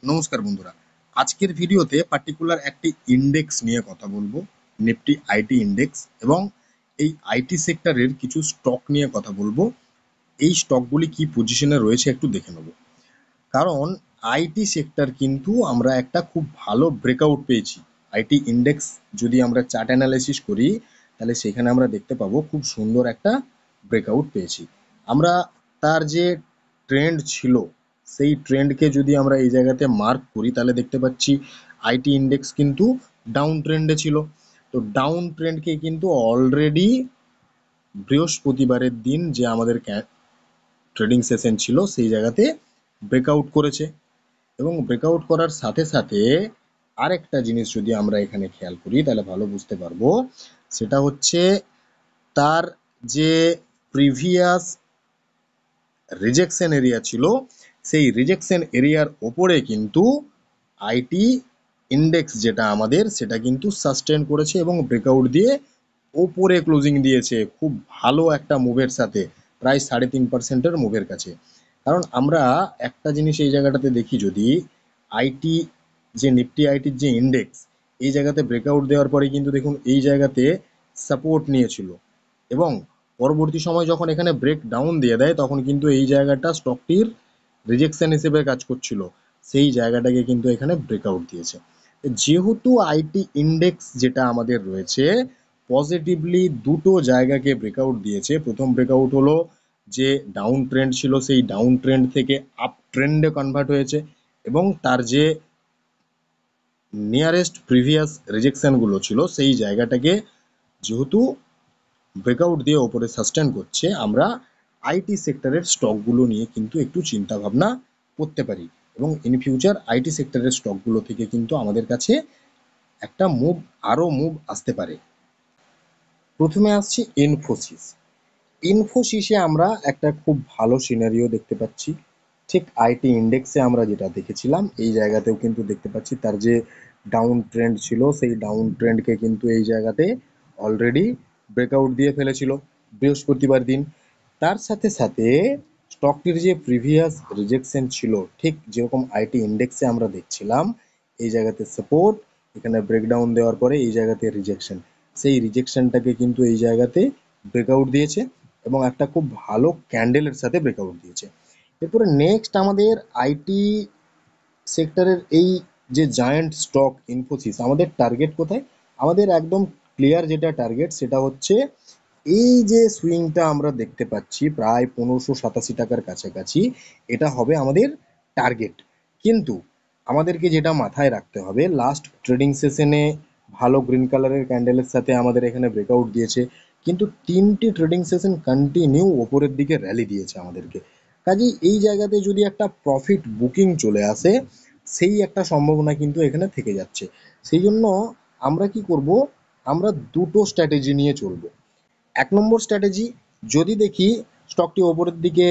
নমস্কার বন্ধুরা। আজকের ভিডিওতে পার্টিকুলার একটি ইন্ডেক্স নিয়ে কথা বলবো, নিফটি আইটি ইন্ডেক্স, এবং এই আইটি সেক্টরের কিছু স্টক নিয়ে কথা বলবো। এই স্টকগুলি কি পজিশনে রয়েছে একটু দেখে নেব। কারণ আইটি সেক্টর কিন্তু আমরা একটা খুব ভালো ব্রেকআউট পেয়েছি। আইটি ইন্ডেক্স যদি আমরা চার্ট অ্যানালাইসিস করি, তাহলে সেখানে আমরা দেখতে পাবো খুব সুন্দর একটা ব্রেকআউট পেয়েছি। আমরা তার যে ট্রেন্ড ছিল, সেই ট্রেন্ডকে যদি আমরা এই জায়গাতে মার্ক করি, তাহলে দেখতে পাচ্ছি আইটি ইন্ডেক্স কিন্তু ডাউন ট্রেন্ডে ছিল। তো ডাউন ট্রেন্ডকে কিন্তু অলরেডি বৃহস্পতিবারের দিন যে আমাদের ট্রেডিং সেশন ছিল, সেই জায়গাতে ব্রেকআউট করেছে। এবং ব্রেকআউট করার সাথে সাথে আরেকটা জিনিস যদি আমরা এখানে খেয়াল করি, তাহলে ভালো বুঝতে পারবো। সেটা হচ্ছে তার যে প্রিভিয়াস রিজেকশন এরিয়া ছিল, সেই রিজেকশন এরিয়ার ওপরে কিন্তু আইটি ইন্ডেক্স যেটা আমাদের, সেটা কিন্তু সাস্টেন করেছে এবং ব্রেকআউট দিয়ে ওপরে ক্লোজিং দিয়েছে খুব ভালো একটা মুভের সাথে, প্রায় 3.5%-এর মুভের কাছে। কারণ আমরা একটা জিনিস এই জায়গাটাতে দেখি, যদি আইটি যে নিফটি আইটির যে ইন্ডেক্স, এই জায়গাতে ব্রেকআউট দেওয়ার পরে কিন্তু দেখুন এই জায়গাতে সাপোর্ট নিয়েছিল, এবং পরবর্তী সময় যখন এখানে ব্রেক ডাউন দিয়ে দেয়, তখন কিন্তু এই জায়গাটা স্টকটির রিজেকশন হিসেবে কাজ করছিল, সেই জায়গাটাকে কিন্তু এখানে ব্রেকআউট দিয়েছে। যেহেতু আইটি ইন্ডেক্স যেটা আমাদের রয়েছে পজিটিভলি দুটো জায়গাকে ব্রেকআউট দিয়েছে। প্রথম ব্রেকআউট হলো যে ডাউন ট্রেন্ড ছিল, সেই ডাউন ট্রেন্ড থেকে আপ ট্রেন্ডে কনভার্ট হয়েছে, এবং তার যে নিয়ারেস্ট প্রিভিয়াস রিজেকশনগুলো ছিল, সেই জায়গাটাকে যেহেতু ব্রেকআউট দিয়ে ওপরে সাস্টেন করছে, আমরা আইটি সেক্টরের স্টকগুলো নিয়ে কিন্তু একটু চিন্তা ভাবনা করতে পারি, এবং ইন ফিউচার আইটি সেক্টরের স্টকগুলো থেকে কিন্তু আমাদের কাছে একটা আরো মুভ আসতে পারে। প্রথমে আসছি ইনফোসিস। ইনফোসিসে আমরা একটা খুব ভালো সিনারিও দেখতে পাচ্ছি। ঠিক আইটি ইন্ডেক্সে আমরা যেটা দেখেছিলাম, এই জায়গাতেও কিন্তু দেখতে পাচ্ছি তার যে ডাউন ট্রেন্ড ছিল, সেই ডাউন ট্রেন্ডকে কিন্তু এই জায়গাতে অলরেডি ব্রেকআউট দিয়ে ফেলেছিল বৃহস্পতিবার দিন। তার সাথে সাথে স্টকটির যে প্রিভিয়াস রিজেকশন ছিল, ঠিক যেরকম আইটি ইন্ডেক্সে আমরা দেখছিলাম, এই জায়গাতে সাপোর্ট, এখানে ব্রেকডাউন দেওয়ার পরে এই জায়গাতে রিজেকশন, সেই রিজেকশনটাকে কিন্তু এই জায়গাতে ব্রেকআউট দিয়েছে, এবং একটা খুব ভালো ক্যান্ডেলের সাথে ব্রেকআউট দিয়েছে। এরপরে নেক্সট আমাদের আইটি সেক্টরের এই যে জায়ান্ট স্টক ইনফোসিস, আমাদের টার্গেট কোথায়? আমাদের একদম ক্লিয়ার যেটা টার্গেট, সেটা হচ্ছে এই যে সুইংটা আমরা দেখতে পাচ্ছি প্রায় 1587 টাকার কাছাকাছি, এটা হবে আমাদের টার্গেট। কিন্তু আমাদেরকে যেটা মাথায় রাখতে হবে, লাস্ট ট্রেডিং সেশনে ভালো গ্রিন কালারের ক্যান্ডেলের সাথে আমাদের এখানে ব্রেকআউট দিয়েছে, কিন্তু 3টি ট্রেডিং সেশন কন্টিনিউ ওপরের দিকে র্যালি দিয়েছে আমাদেরকে। কাজেই এই জায়গাতে যদি একটা প্রফিট বুকিং চলে আসে, সেই একটা সম্ভাবনা কিন্তু এখানে থেকে যাচ্ছে। সেই জন্য আমরা কি করব, আমরা দুটো স্ট্র্যাটেজি নিয়ে চলবো। 1 নম্বর স্ট্র্যাটেজি, যদি দেখি স্টকটি ওপরের দিকে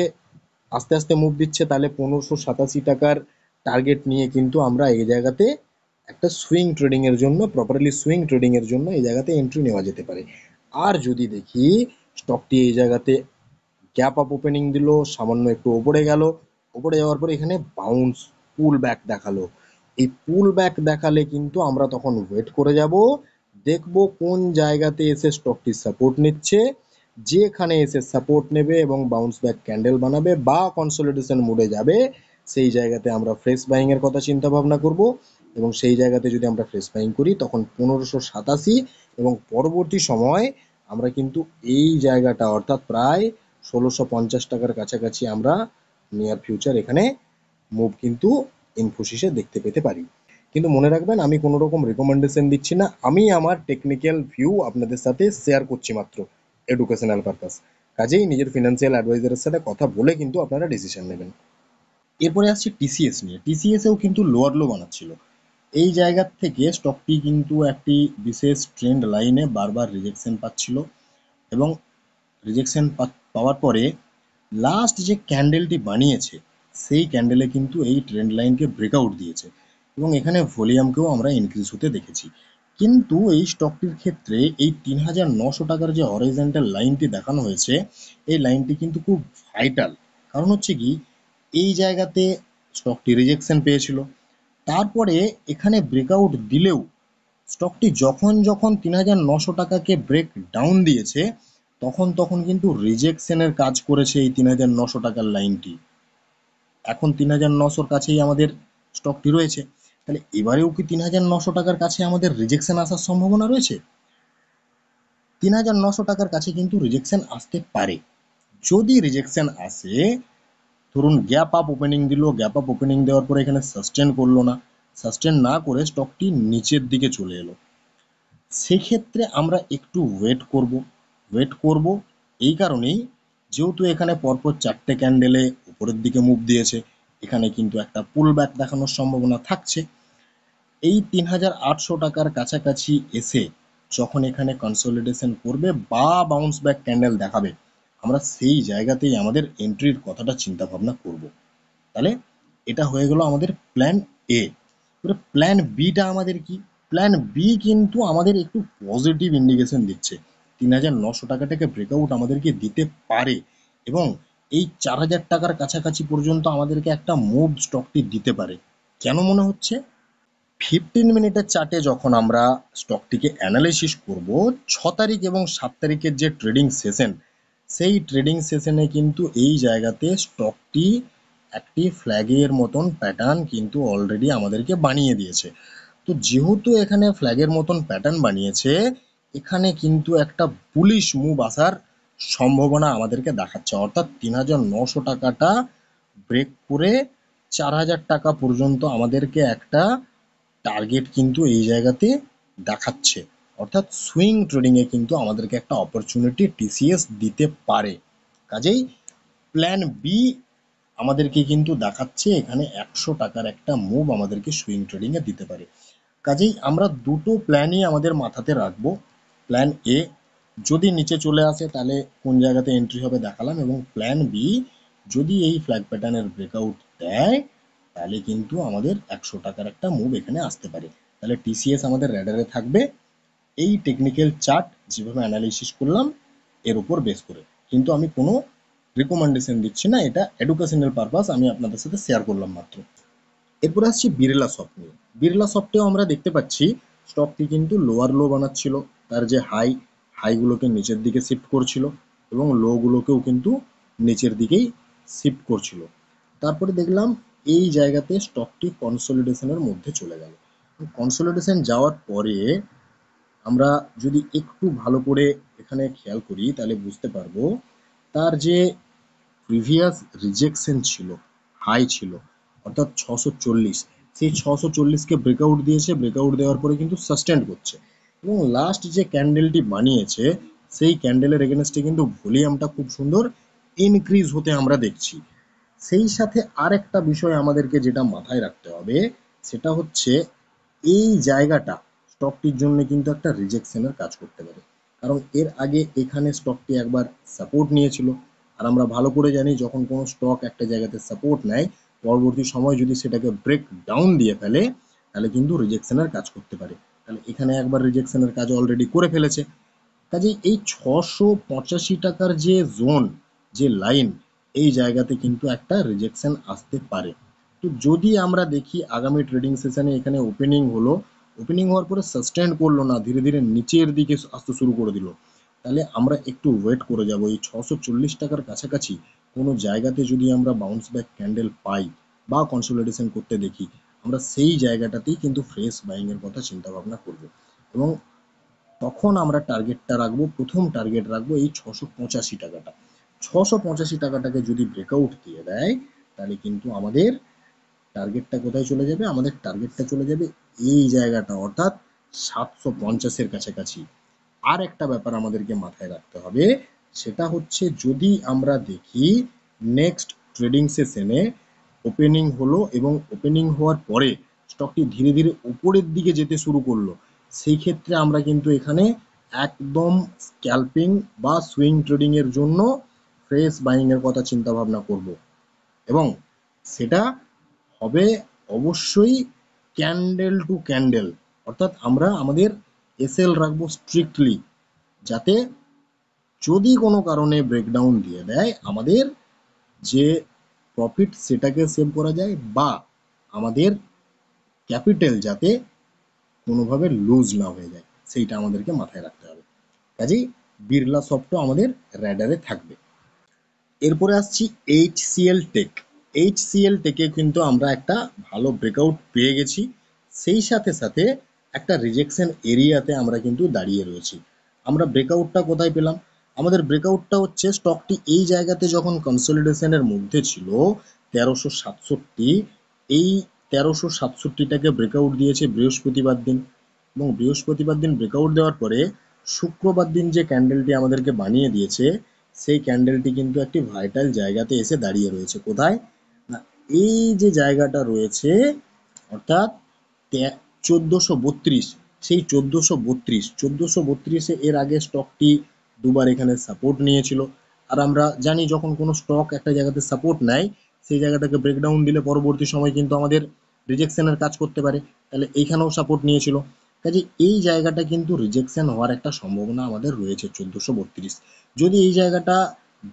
আস্তে আস্তে মুভ দিচ্ছে, তাহলে 1587 টাকার টার্গেট নিয়ে কিন্তু আমরা এই জায়গাতে একটা সুইং ট্রেডিং এর জন্য, প্রপারলি সুইং ট্রেডিং এর জন্য এই জায়গাতে এন্ট্রি নেওয়া যেতে পারে। আর যদি দেখি স্টকটি এই জায়গাতে গ্যাপ আপ ওপেনিং দিল, সামান্য একটু ওপরে গেল, ওপরে যাওয়ার পরে এখানে বাউন্স পুল ব্যাক দেখালো, এই পুল ব্যাক দেখালে কিন্তু আমরা তখন ওয়েট করে যাব, দেখব কোন জায়গাতে এসে স্টকটি সাপোর্ট নিচ্ছে। যেখানে এসে সাপোর্ট নেবে এবং বাউন্স ব্যাক ক্যান্ডেল বানাবে বা কনসলিডেশন মোডে যাবে, সেই জায়গাতে আমরা ফ্রেশ বাইং এর কথা চিন্তা ভাবনা করব, এবং সেই জায়গাতে যদি আমরা ফ্রেশ বাইং করি, তখন 1587 এবং পরবর্তী সময় আমরা কিন্তু এই জায়গাটা অর্থাৎ প্রায় 1650 টাকার কাছাকাছি আমরা নিয়ার ফিউচার এখানে মুভ কিন্তু ইনফোসিসে দেখতে পেতে পারি। কিন্তু মনে রাখবেন, আমি কোনো রকম রেকমেন্ডেশন দিচ্ছি না, আমি আমার টেকনিক্যাল ভিউ আপনাদের সাথে শেয়ার করছি মাত্র, এডুকেশনাল পারপাস। কাজেই নিজের ফিনান্সিয়াল অ্যাডভাইজারের সাথে কথা বলে কিন্তু আপনারা ডিসিশন নেবেন। এরপরে আসছি টিসিএস নিয়ে। টিসিএসেও কিন্তু লোয়ার লো বানাচ্ছিল। এই জায়গা থেকে স্টকটি কিন্তু একটি বিশেষ ট্রেন্ড লাইনে বারবার রিজেকশন পাচ্ছিল, এবং রিজেকশন পাওয়ার পরে লাস্ট যে ক্যান্ডেলটি বানিয়েছে, সেই ক্যান্ডেলে কিন্তু এই ট্রেন্ড লাইনকে ব্রেকআউট দিয়েছে, এবং এখানে ভলিউমকেও আমরা ইনক্রিজ হতে দেখেছি। কিন্তু এই স্টকটির ক্ষেত্রে এই 3900 টাকার যে হরাইজন্টাল লাইনটি দেখানো হয়েছে, এই লাইনটি কিন্তু খুব ভাইটাল। কারণ হচ্ছে কি, এই জায়গাতে স্টকটি রিজেকশন পেয়েছিল, তারপরে এখানে ব্রেকআউট দিলেও স্টকটি যখন যখন ৩৯০০ টাকাকে ব্রেক ডাউন দিয়েছে তখন তখন কিন্তু রিজেকশনের কাজ করেছে এই ৩৯০০ টাকার লাইনটি। এখন ৩৯০০-র কাছেই আমাদের স্টকটি রয়েছে। তাহলে এবারেও কি ৩৯০০ টাকার কাছে আমাদের রিজেকশন আসার সম্ভাবনা রয়েছে? ৩৯০০ টাকার কাছে কিন্তু রিজেকশন আসতে পারে। যদি রিজেকশন আসে, ধরুন গ্যাপ আপ ওপেনিং দিল, গ্যাপ আপ ওপেনিং দেওয়ার পরে এখানে সাস্টেন করলো না, সাস্টেন না করে স্টকটি নিচের দিকে চলে এলো, সেক্ষেত্রে আমরা একটু ওয়েট করব এই কারণেই, যেহেতু এখানে পরপর 4টে ক্যান্ডেলে উপরের দিকে মুভ দিয়েছে, এখানে কিন্তু একটা পুল ব্যাক দেখানোর সম্ভাবনা থাকছে। এই ৩৮০০ টাকার কাছাকাছি এসে যখন এখানে কনসলিডেশন করবে বা বাউন্স ব্যাক ক্যান্ডেল দেখাবে, আমরা সেই জায়গাতেই আমাদের এন্ট্রির কথাটা চিন্তা ভাবনা করব। তাহলে এটা হয়ে গেল আমাদের প্ল্যান এ। এবারে প্ল্যান বিটা আমাদের কি? প্ল্যান বি কিন্তু আমাদের একটু পজিটিভ ইন্ডিকেশন দিচ্ছে। ৩৯০০ টাকাটাকে ব্রেকআউট আমাদেরকে দিতে পারে এবং এই ৪০০০ টাকার কাছাকাছি পর্যন্ত আমাদেরকে একটা মুভ স্টকটি দিতে পারে। কেন মনে হচ্ছে? 15 মিনিটের চার্টে যখন আমরা স্টকটিকে অ্যানালাইসিস করব, 6 তারিখ এবং 7 তারিখের যে ট্রেডিং সেশন, সেই ট্রেডিং সেশনে কিন্তু এই জায়গাতে স্টকটি একটি ফ্ল্যাগের মতন প্যাটার্ন কিন্তু অলরেডি আমাদেরকে বানিয়ে দিয়েছে। তো যেহেতু এখানে ফ্ল্যাগের মতন প্যাটার্ন বানিয়েছে, এখানে কিন্তু একটা বুলিশ মুভ আসার সম্ভাবনা আমাদেরকে দেখাচ্ছে, অর্থাৎ ৩৯০০ টাকাটা ব্রেক করে ৪০০০ টাকা পর্যন্ত আমাদেরকে একটা টার্গেট কিন্তু এই জায়গাতে দেখাচ্ছে। অর্থাৎ সুইং ট্রেডিং এ কিন্তু আমাদেরকে একটা অপরচুনিটি টিসিএস দিতে পারে। কাজেই প্ল্যান বি আমাদেরকে কিন্তু দেখাচ্ছে এখানে ১০০ টাকার একটা মুভ আমাদেরকে সুইং ট্রেডিং এ দিতে পারে। কাজেই আমরা দুটো প্ল্যানই আমাদের মাথাতে রাখবো। প্ল্যান এ যদি নিচে চলে আসে তাহলে কোন জায়গাতে এন্ট্রি হবে দেখালাম, এবং প্ল্যান বি যদি এই ফ্ল্যাগ প্যাটার্নের ব্রেকআউট দেয় তাহলে কিন্তু আমাদের ১০০ টাকার একটা মুভ এখানে আসতে পারে। তাহলে টিসিএস আমাদের র্যাডারে থাকবে এই টেকনিক্যাল চার্ট যেভাবে অ্যানালাইসিস করলাম এর উপর বেস করে। কিন্তু আমি কোনো রিকমেন্ডেশন দিচ্ছি না, এটা এডুকেশনাল পারপাস আমি আপনাদের সাথে শেয়ার করলাম মাত্র। এরপর আসছি বিড়লা সফট নিয়ে। বিড়লা সফটেও আমরা দেখতে পাচ্ছি স্টকটি কিন্তু লোয়ার লো বানাচ্ছিল, তার যে হাইগুলোকে নিচের দিকে শিফট করছিল এবং লো গুলোকেও কিন্তু নিচের দিকেই শিফট করছিল। তারপরে দেখলাম এই জায়গাতে স্টকটি কনসলিডেশনের মধ্যে চলে গেল। কনসলিডেশন যাওয়ার পরে আমরা যদি একটু ভালো করে এখানে খেয়াল করি তাহলে বুঝতে পারবো তার যে প্রিভিয়াস রিজেকশন ছিল, হাই ছিল অর্থাৎ ৬৪০, সেই ৬৪০কে ব্রেকআউট দিয়েছে, ব্রেকআউট দেওয়ার পরে কিন্তু সাস্টেন্ড করছে এবং লাস্ট যে ক্যান্ডেলটি বানিয়েছে সেই ক্যান্ডেলের এগেনস্টে কিন্তু ভলিউমটা খুব সুন্দর ইনক্রিজ হতে আমরা দেখছি। সেই সাথে আরেকটা বিষয় আমাদেরকে যেটা মাথায় রাখতে হবে সেটা হচ্ছে এই জায়গাটা স্টকটির জন্য কিন্তু একটা রিজেকশনের কাজ করতে পারে, কারণ এর আগে এখানে স্টকটি একবার সাপোর্ট নিয়েছিল। আর আমরা ভালো করে জানি যখন কোনো স্টক একটা জায়গাতে সাপোর্ট নেয় পরবর্তী সময় যদি সেটাকে ব্রেক ডাউন দিয়ে ফেলে তাহলে কিন্তু রিজেকশনের কাজ করতে পারে। তাহলে এখানে একবার রিজেকশনের কাজ অলরেডি করে ফেলেছে। কাজেই এই ৬৮৫ টাকার যে জোন, যে লাইন, এই জায়গাতে কিন্তু একটা রিজেকশন আসতে পারে। তো যদি আমরা দেখি আগামী ট্রেডিং সেশনে এখানে ওপেনিং হলো, ওপেনিং হওয়ার পরে সাস্টেন করলো না, ধীরে ধীরে নিচের দিকে আসতে শুরু করে দিল, তাহলে আমরা একটু ওয়েট করে যাব। এই ৬৪০ টাকার কাছাকাছি কোনো জায়গাতে যদি আমরা বাউন্স ব্যাক ক্যান্ডেল পাই বা কনসলিডেশন করতে দেখি, আমরা সেই জায়গাটাতেই কিন্তু ফ্রেশ বাইং এর কথা চিন্তা ভাবনা করব এবং তখন আমরা টার্গেটটা রাখবো, প্রথম টার্গেট রাখবো এই ৬৮৫ টাকাটা। ৬৮৫ টাকাটাকে যদি ব্রেকআউট দিয়ে দেয় তাহলে কিন্তু আমাদের টার্গেটটা কোথায় চলে যাবে? আমাদের টার্গেটটা চলে যাবে এই জায়গাটা, অর্থাৎ ৭৫০-এর কাছাকাছি। আর একটা ব্যাপার আমাদেরকে মাথায় রাখতে হবে, সেটা হচ্ছে যদি আমরা দেখি নেক্সট ট্রেডিং সেশনে ওপেনিং হলো এবং ওপেনিং হওয়ার পরে স্টকটি ধীরে ধীরে উপরের দিকে যেতে শুরু করলো, সেই ক্ষেত্রে আমরা কিন্তু এখানে একদম স্ক্যাল্পিং বা সুইং ট্রেডিং এর জন্য ফ্রেশ বাইং এর কথা চিন্তা ভাবনা করব এবং সেটা হবে অবশ্যই ক্যান্ডেল টু ক্যান্ডেল, অর্থাৎ আমরা আমাদের এসএল রাখবো স্ট্রিক্টলি, যাতে যদি কোনো কারণে ব্রেকডাউন দিয়ে দেয় আমাদের যে প্রফিট সেটাকে সেভ করা যায় বা আমাদের ক্যাপিটাল যাতে কোনোভাবে লুজ না হয়ে যায় সেইটা আমাদেরকে মাথায় রাখতে হবে। কাজেই বিড়লা সফটও আমাদের র্যাডারে থাকবে। এরপরে আসছি এইচসিএল টেক। এইচসিএল টেকে কিন্তু আমরা একটা ভালো ব্রেকআউট পেয়ে গেছি, সেই সাথে সাথে একটা রিজেকশন এরিয়াতে আমরা কিন্তু দাঁড়িয়ে রয়েছি। আমরা ব্রেকআউটটা কোথায় পেলাম? আমাদের ব্রেকআউটটা হচ্ছে স্টকটি এই জায়গাতে যখন কনসলিডেশনের মধ্যে ছিল 1367, এই 1367টাকে ব্রেকআউট দিয়েছে বৃহস্পতিবার দিন, এবং বৃহস্পতিবার দিন ব্রেকআউট দেওয়ার পরে শুক্রবার দিন যে ক্যান্ডেলটি আমাদেরকে বানিয়ে দিয়েছে সেই ক্যান্ডেলটি কিন্তু একটি ভাইটাল জায়গাতে এসে দাঁড়িয়ে রয়েছে। কোথায় না, এই যে জায়গাটা রয়েছে অর্থাৎ 1432, সেই 1432 এর আগে স্টকটি দুবার এখানে সাপোর্ট নিয়েছিল। আর আমরা জানি যখন কোনো স্টক একটা জায়গাতে সাপোর্ট নেয় সেই জায়গাটাকে ব্রেকডাউন দিলে পরবর্তী সময় কিন্তু আমাদের রিজেকশনের কাজ করতে পারে। তাহলে এইখানেও সাপোর্ট নিয়েছিল, কাজে এই জায়গাটা কিন্তু রিজেকশন হওয়ার একটা সম্ভাবনা আমাদের রয়েছে 1432। যদি এই জায়গাটা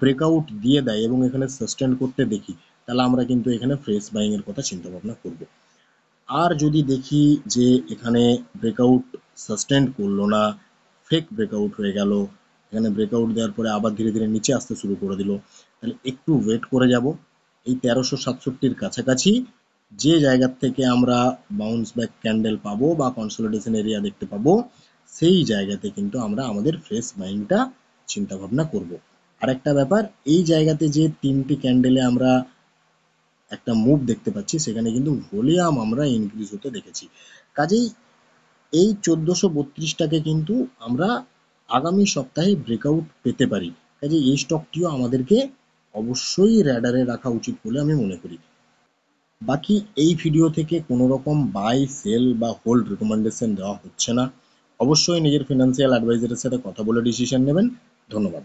ব্রেকআউট দিয়ে দেয় এবং এখানে সাস্টেন করতে দেখি, তাহলে আমরা কিন্তু এখানে ফ্রেশ বাইং এর কথা চিন্তা ভাবনা করব। আর যদি দেখি যে এখানে ব্রেকআউট সাস্টেন করলো না, ফেক ব্রেকআউট হয়ে গেল, এখানে ব্রেকআউট দেওয়ার পরে আবার ধীরে ধীরে নিচে আসতে শুরু করে দিল, তাহলে একটু ওয়েট করে যাব। এই 1367-র কাছাকাছি যে জায়গার থেকে আমরা বাউন্স ব্যাক ক্যান্ডেল পাবো বা কনসলিডেশন এরিয়া দেখতে পাবো, সেই জায়গাতে কিন্তু আমরা আমাদের ফ্রেশ বাইংটা চিন্তা ভাবনা করব। আরেকটা ব্যাপার, এই জায়গাতে যে 3টি ক্যান্ডেলে আমরা একটা মুভ দেখতে পাচ্ছি সেখানে কিন্তু ভলিউম আমরা ইনক্রিজ হতে দেখেছি। কাজেই এই 1432টাকে কিন্তু আমরা আগামী সপ্তাহে ব্রেকআউট পেতে পারি। কাজে এই স্টকটিও আমাদেরকে অবশ্যই র্যাডারে রাখা উচিত বলে আমি মনে করি। বাকি এই ভিডিও থেকে কোনো রকম বাই সেল বা হোল্ড রেকমেন্ডেশন দেওয়া হচ্ছে না। অবশ্যই নিজের ফিনান্সিয়াল অ্যাডভাইজারের সাথে কথা বলে ডিসিশন নেবেন। ধন্যবাদ।